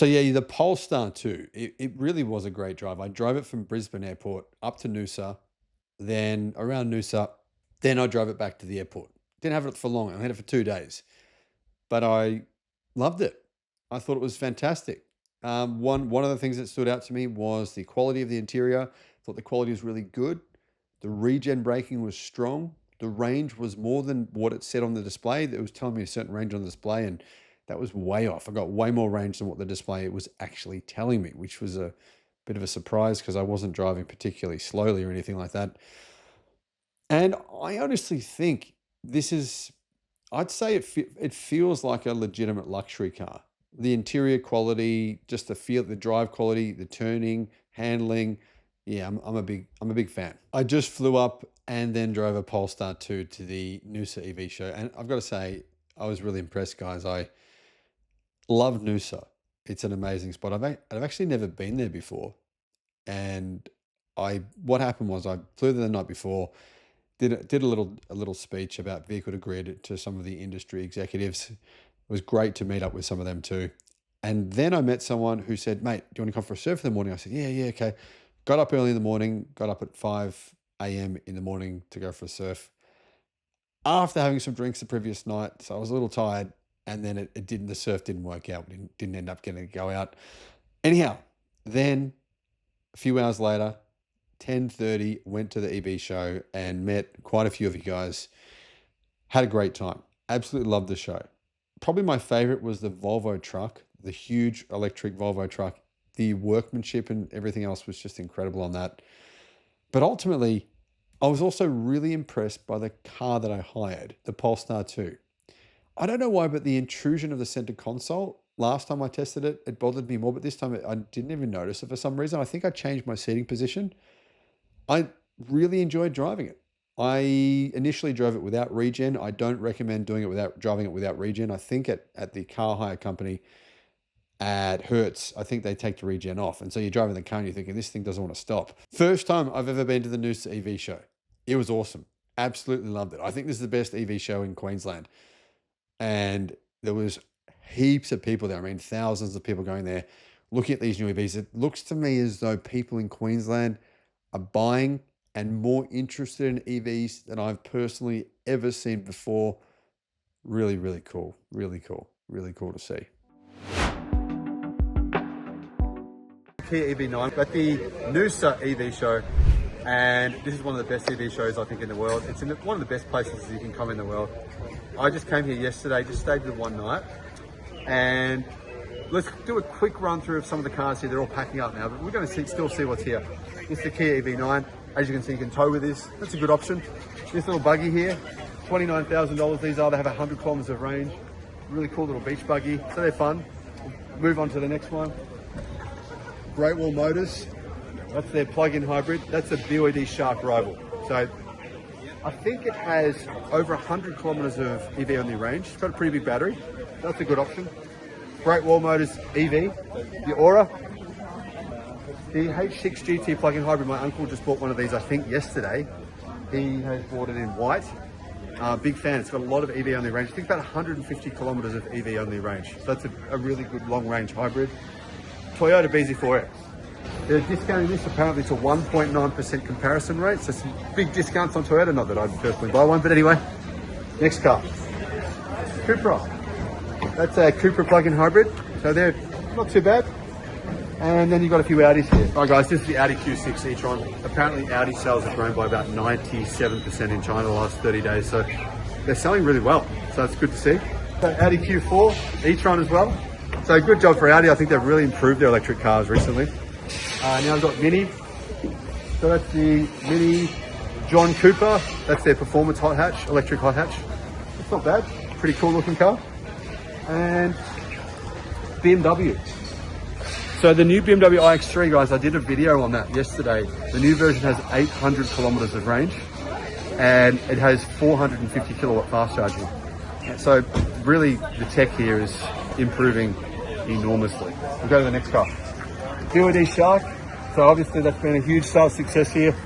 So yeah, the Polestar too. It really was a great drive. I drove it from Brisbane Airport up to Noosa, then around Noosa, then I drove it back to the airport. Didn't have it for long. I had it for 2 days, but I loved it. I thought it was fantastic. One of the things that stood out to me was the quality of the interior. I thought the quality was really good. The regen braking was strong. The range was more than what it said on the display. It was telling me a certain range on the display, and that was way off. I got way more range than what the display was actually telling me, which was a bit of a surprise because I wasn't driving particularly slowly or anything like that. And I honestly think this is, I'd say it feels like a legitimate luxury car. The interior quality, just the feel, the drive quality, the turning, handling. Yeah, I'm a big fan. I just flew up and then drove a Polestar 2 to the Noosa EV show, and I've got to say I was really impressed, guys. I love Noosa. It's an amazing spot. I've actually never been there before, and what happened was I flew there the night before. Did a little speech about vehicle to grid to some of the industry executives. It was great to meet up with some of them too. And then I met someone who said, "Mate, do you want to come for a surf in the morning?" I said, yeah, okay. Got up early in the morning, got up at 5 a.m. in the morning to go for a surf. After having some drinks the previous night, so I was a little tired, and then the surf didn't work out. We didn't end up getting to go out. Anyhow, then a few hours later, 10:30, went to the EV show and met quite a few of you guys. Had a great time. Absolutely loved the show. Probably my favorite was the Volvo truck, the huge electric Volvo truck. The workmanship and everything else was just incredible on that. But ultimately, I was also really impressed by the car that I hired, the Polestar 2. I don't know why, but the intrusion of the center console, last time I tested it, it bothered me more, but this time I didn't even notice it for some reason. I think I changed my seating position. I really enjoyed driving it. I initially drove it without regen. I don't recommend driving it without regen. I think at the car hire company at Hertz, I think they take the regen off. And so you're driving the car and you're thinking, this thing doesn't want to stop. First time I've ever been to the Noosa EV show. It was awesome. Absolutely loved it. I think this is the best EV show in Queensland. And there was heaps of people there. I mean, thousands of people going there looking at these new EVs. It looks to me as though people in Queensland are buying and more interested in EVs than I've personally ever seen before. Really, really cool. Really cool. Really cool to see. Kia EV9 at the Noosa EV show, and this is one of the best EV shows I think in the world. It's in one of the best places you can come in the world. I just came here yesterday, just stayed there one night, and let's do a quick run through of some of the cars here. They're all packing up now, but we're going to still see what's here. This is the Kia EV9. As you can see, you can tow with this. That's a good option. This little buggy here, $29,000 these are. They have 100 kilometers of range. Really cool little beach buggy, so they're fun. We'll move on to the next one. Great Wall Motors, that's their plug-in hybrid. That's a BYD Shark rival. So I think it has over 100 kilometers of EV only range. It's got a pretty big battery. That's a good option. Great Wall Motors EV, the Aura. The H6 GT plug-in hybrid, my uncle just bought one of these, I think yesterday. He has bought it in white. Big fan, it's got a lot of EV only range. I think about 150 kilometers of EV only range. So that's a really good long range hybrid. Toyota BZ4X. They're discounting this apparently to 1.9% comparison rate. So some big discounts on Toyota. Not that I'd personally buy one, but anyway. Next car. Cupra. That's a Cupra plug-in hybrid. So they're not too bad. And then you've got a few Audis here. All right guys, this is the Audi Q6 e-tron. Apparently Audi sales have grown by about 97% in China the last 30 days. So they're selling really well. So that's good to see. So Audi Q4 e-tron as well. So good job for Audi. I think they've really improved their electric cars recently. Now I've got Mini. So that's the Mini John Cooper. That's their performance hot hatch, electric hot hatch. It's not bad. Pretty cool looking car. And BMW. So the new BMW iX3, guys, I did a video on that yesterday. The new version has 800 kilometers of range and it has 450 kilowatt fast charging. So really the tech here is improving enormously. We'll go to the next car. BYD Shark. So obviously that's been a huge sales success here.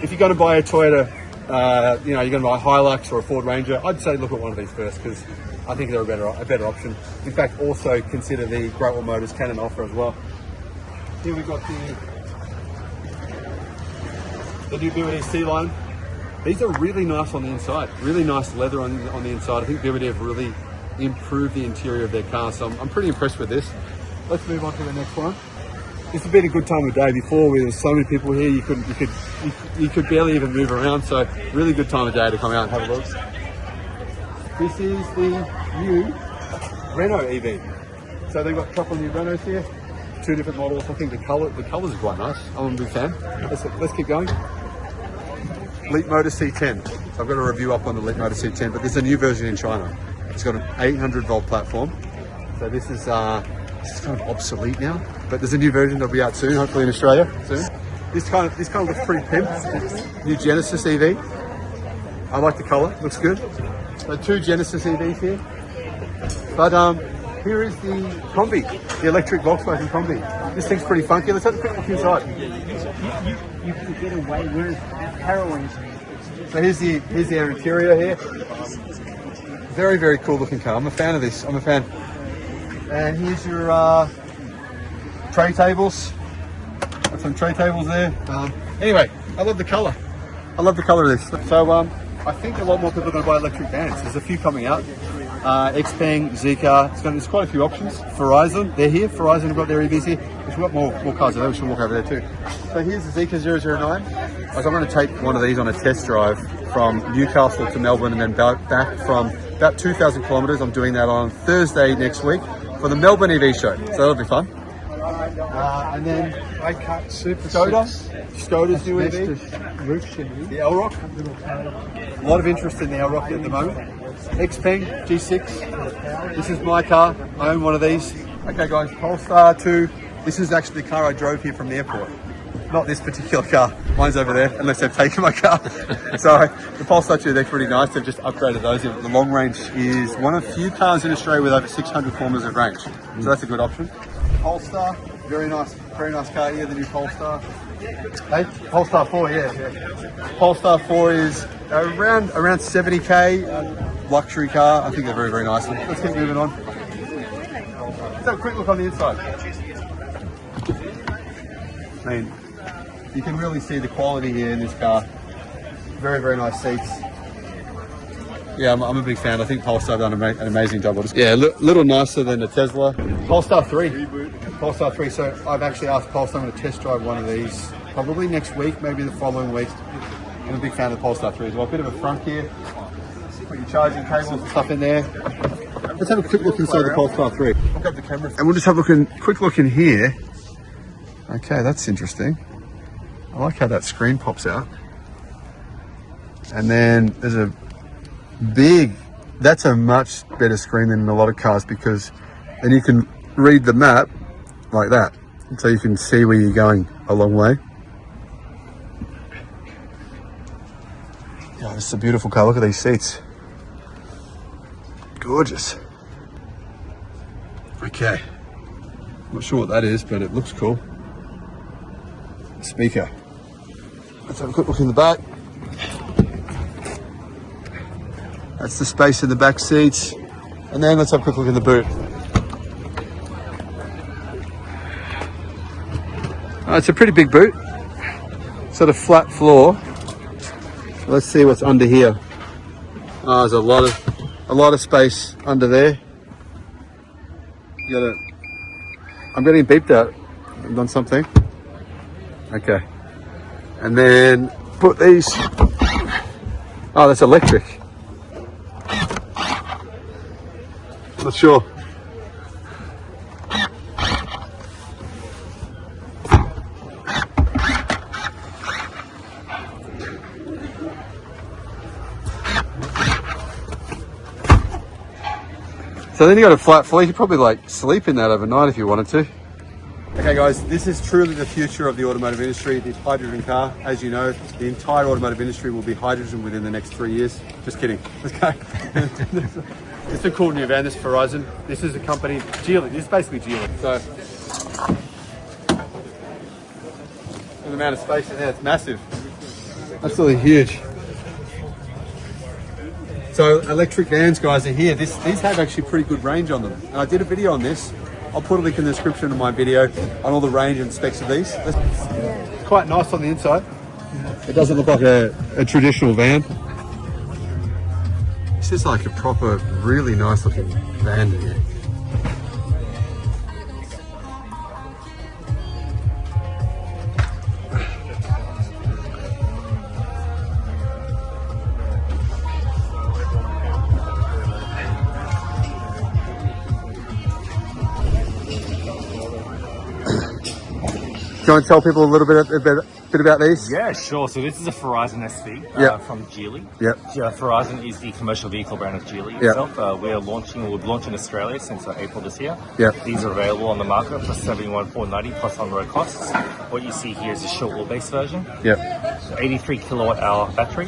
If you're going to buy a Toyota you know, you're going to buy a Hilux or a Ford Ranger, I'd say look at one of these first because I think they're a better option. In fact, also consider the Great Wall Motors Canon offer as well. Here we've got the new BYD C-Line. These are really nice on the inside, really nice leather on the inside. I think BYD have really improved the interior of their car, so I'm pretty impressed with this. Let's move on to the next one. This has been a good time of day. Before, there was so many people here, you could barely even move around. So really good time of day to come out and have a look. This is the new Renault EV. So they've got a couple of new Renaults here, 2 different models. I think the colours are quite nice. I'm a big fan. Let's keep going. Leapmotor C10. So I've got a review up on the Leapmotor C10, but there's a new version in China. It's got an 800 volt platform. So this is kind of obsolete now, but there's a new version that'll be out soon, hopefully in Australia soon. This kind of looks pretty pimped. New Genesis EV. I like the colour, looks good. So 2 Genesis EVs here. But here is the Combi, the electric Volkswagen Combi. This thing's pretty funky. Let's have a quick look inside. You can get away with harrowing. So here's the interior here. Very, very cool looking car. I'm a fan of this. I'm a fan. And here's your tray tables. Got some tray tables there. Anyway, I love the colour. I love the colour of this. So I think a lot more people are going to buy electric vans. There's a few coming out. Xpeng, Zeekr. There's quite a few options. Verizon, they're here. Verizon have got their EVs here. We've got more cars there. We should walk over there too. So here's the Zeekr 009. I'm going to take one of these on a test drive from Newcastle to Melbourne and then back from about 2,000 kilometres. I'm doing that on Thursday next week for the Melbourne EV Show. So that'll be fun. And then I cut Super Skoda's new EV. The L-Rock. A lot of interest in the L-Rock at the moment. Xpeng G6. This is my car. I own one of these. Okay guys, Polestar 2. This is actually the car I drove here from the airport. Not this particular car. Mine's over there, unless they've taken my car. So the Polestar 2, they're pretty nice. They've just upgraded those. The long range is one of the few cars in Australia with over 600 kilometres of range. So that's a good option. Polestar, very nice car here, the new Polestar. Hey, Polestar 4, yeah. Polestar 4 is around 70k, luxury car. I think they're very, very nice. Let's keep moving on. Let's have a quick look on the inside. I mean, you can really see the quality here in this car. Very, very nice seats. Yeah, I'm a big fan. I think Polestar have done an amazing job. Yeah, a little nicer than the Tesla. Polestar 3. Polestar 3. So I've actually asked Polestar, I'm going to test drive one of these probably next week, maybe the following week. I'm a big fan of the Polestar 3 as well. A bit of a front here. Put your charging cables and stuff in there. Let's have a quick look inside the Polestar 3. Look up the camera. And we'll just have a quick look in here. Okay, that's interesting. I like how that screen pops out. And then there's a that's a much better screen than in a lot of cars because then you can read the map like that. So you can see where you're going a long way. Yeah, this is a beautiful car. Look at these seats. Gorgeous. Okay. Not sure what that is, but it looks cool. Speaker. Let's have a quick look in the back. That's the space in the back seats. And then let's have a quick look in the boot. It's a pretty big boot. Sort of flat floor. Let's see what's under here. There's a lot of space under there. I'm getting beeped out. I've done something. Okay. And then put these. Oh, that's electric. Not sure. So then you got a flat floor. You could probably like sleep in that overnight if you wanted to. Okay guys, this is truly the future of the automotive industry, the hydrogen car. As you know, the entire automotive industry will be hydrogen within the next 3 years. Just kidding. Let's go. It's a cool new van, this Verizon. This is a company, Geely. This is basically Geely. So, the amount of space in there, it's massive. Absolutely huge. So electric vans, guys, are here. These have actually pretty good range on them. And I did a video on this. I'll put a link in the description of my video on all the range and specs of these. It's quite nice on the inside. It doesn't look like a traditional van. This is like a proper, really nice looking van in here. Do you want to tell people a little bit about these? Yeah, sure. So this is a Verizon SV from Geely. Yep. Verizon is the commercial vehicle brand of Geely itself. We've launched in Australia since April this year. Yep. These are available on the market for $71,490 plus on-road costs. What you see here is a short wheelbase version. Yep. 83 kilowatt hour battery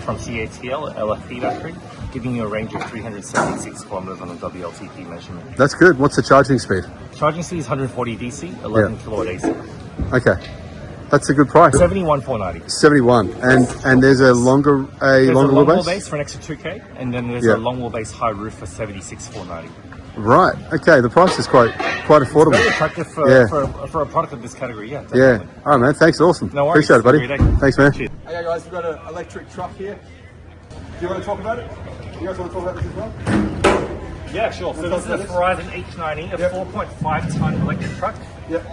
from CATL, LFP battery, giving you a range of 376 kilometers on a WLTP measurement. That's good. What's the charging speed? Charging speed is 140 DC, 11 kilowatt AC. Okay. That's a good price. 71,490. 71. And there's a longer wheelbase for an extra 2K, and then there's a long wheelbase high roof for 76,490. Right. Okay. The price is quite affordable. It's very attractive for a product of this category. Yeah. Definitely. Yeah. All right, man. Thanks. Awesome. No worries. Appreciate it, buddy. Thanks, man. Cheers. Hey guys, we've got an electric truck here. Do you want to talk about it? You guys want to talk about this as well? Yeah, sure. So this is a Verizon H90, a 4.5 ton electric truck. Yep.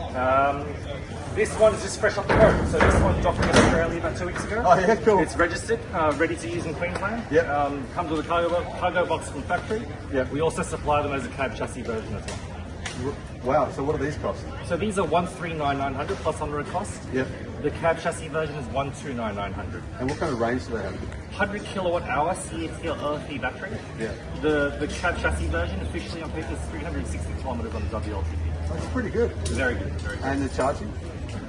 This one is just fresh off the road. So this one docked in Australia about 2 weeks ago. Oh yeah, cool. It's registered, ready to use in Queensland. Yep. Comes with a cargo box from factory. Yep. We also supply them as a cab chassis version as well. Wow. So what do these cost? So these are 139,900 plus on-road cost. Yep. The cab chassis version is 129,900. And what kind of range do they have? 100 kilowatt hour CATL LFP battery. Yeah. The cab chassis version officially on paper is 360 kilometers on the WLTP. That's pretty good. Very good. Very good. And the charging?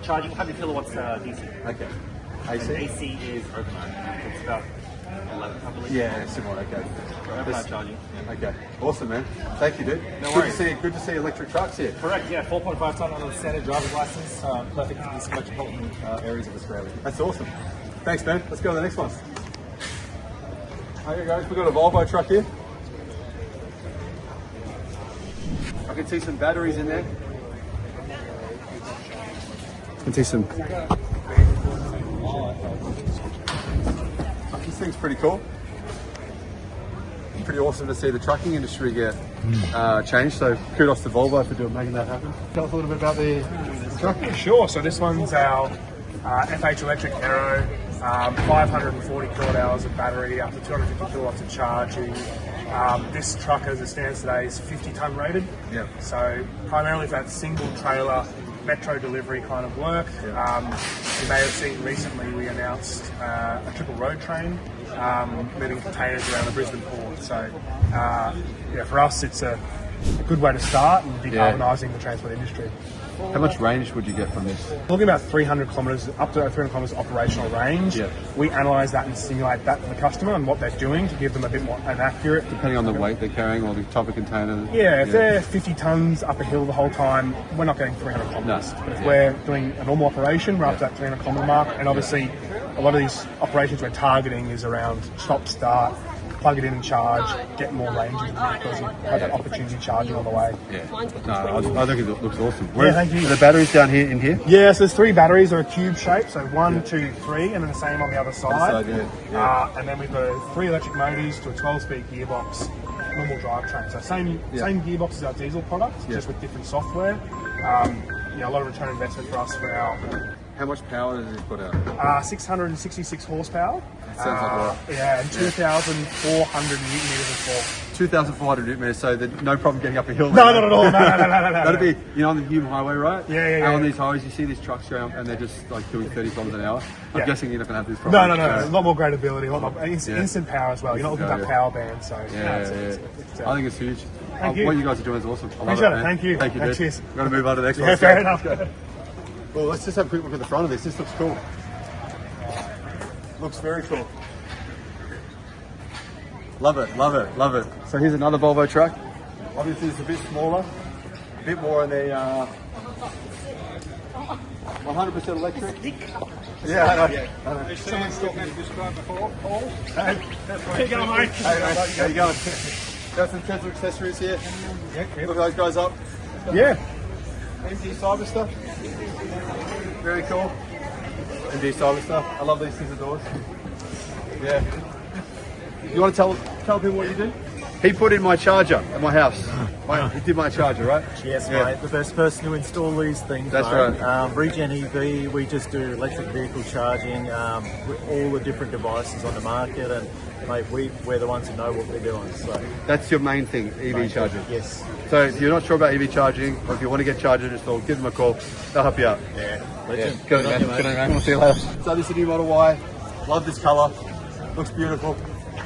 Charging 100 kilowatts DC. Okay. And AC? AC is overnight. It's about 11, I believe. Yeah, similar. Okay. Overnight charging. Yeah. Okay. Awesome, man. Thank you, dude. No worries. Good to see electric trucks here. Correct. Yeah, 4.5 ton on a standard driver's license. Perfect for these metropolitan areas of Australia. That's awesome. Thanks, man. Let's go to the next one. Okay, guys, we've got a Volvo truck here. I can see some batteries in there. I can see some. This thing's pretty cool. Pretty awesome to see the trucking industry get changed. So kudos to Volvo for making that happen. Tell us a little bit about the truck. Sure. So this one's our FH Electric Aero, 540 kilowatt hours of battery, up to 250 kilowatts of charging. This truck, as it stands today, is 50 ton rated. Yeah. So primarily for that single trailer metro delivery kind of work. Yeah. You may have seen recently we announced a triple road train moving containers around the Brisbane port. So for us it's a good way to start in decarbonising the transport industry. How much range would you get from this? Looking about 300 kilometres, up to 300 kilometres operational range. Yeah. We analyse that and simulate that for the customer and what they're doing to give them a bit more an accurate. Depending on the weight they're carrying or the type of container. Yeah, if they're 50 tonnes up a hill the whole time, we're not getting 300 kilometres. No. But if we're doing a normal operation, we're up to that 300 kilometre mark. And obviously, a lot of these operations we're targeting is around stop, start, plug it in and charge, get more range because you have that opportunity charging on the way. Yeah. No, I think it looks awesome. Thank you. Are the batteries down here in here? Yeah, so there's 3 batteries. They're a cube shape, so 1, 2, 3, and then the same on the other side. And then we've got 3 electric motors to a 12-speed gearbox, normal drivetrain. So same gearbox as our diesel product, just with different software. A lot of return on investment for us for our. How much power does it put out? 666 horsepower. Sounds like a lot. Yeah, and 2,400 newton meters of torque. 2,400 newton meters, so no problem getting up a hill. No, not at all. No. That'd be, on the Hume Highway, right? Yeah. On these highways, you see these trucks around and they're just like doing 30 kilometers an hour. I'm guessing you're not going to have this problem. No. A lot more gradability, a lot more instant power as well. You're not looking at that power band, so. I think it's huge. Thank you. What you guys are doing is awesome. I love Appreciate it, man. Thank you. Thank you, dude. Cheers. We're going to move on to the next one. Yeah, fair enough. Well, let's just have a quick look at the front of this. This looks cool. Looks very cool. Love it. So here's another Volvo truck. Obviously it's a bit smaller, a bit more on the 100% electric. Yeah, I know. Someone stopped me to describe before. Paul? Hey, How you going, mate? how you going? Got some Tesla accessories here. Yeah, Look those guys up. yeah. MG Cyber stuff. Very cool. MG Cyber stuff. I love these scissor doors. Yeah. You want to tell people what you do? He put in my charger at my house. He did my charger, right? Yes, Yeah. mate. The best person to install these things. That's mate. right. Regen EV, we just do electric vehicle charging, with all the different devices on the market, and mate, we're the ones who know what we're doing. So That's your main thing, EV charging. yes, So if you're not sure about EV charging, or if you want to get chargers installed, give them a call. They'll help you out. yeah, Yeah. legend. Good, on man. you, mate. Good on you, man. We'll see you later. So this is a new Model Y. Love this colour. Looks beautiful.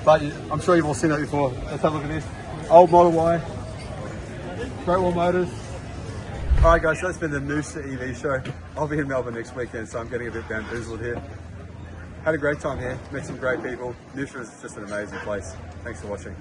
But I'm sure you've all seen that before. Let's have a look at this. Old Model Y. Great Wall Motors. Alright guys, so that's been the Noosa EV show. I'll be in Melbourne next weekend, so I'm getting a bit bamboozled here. Had a great time here. Met some great people. Noosa is just an amazing place. Thanks for watching.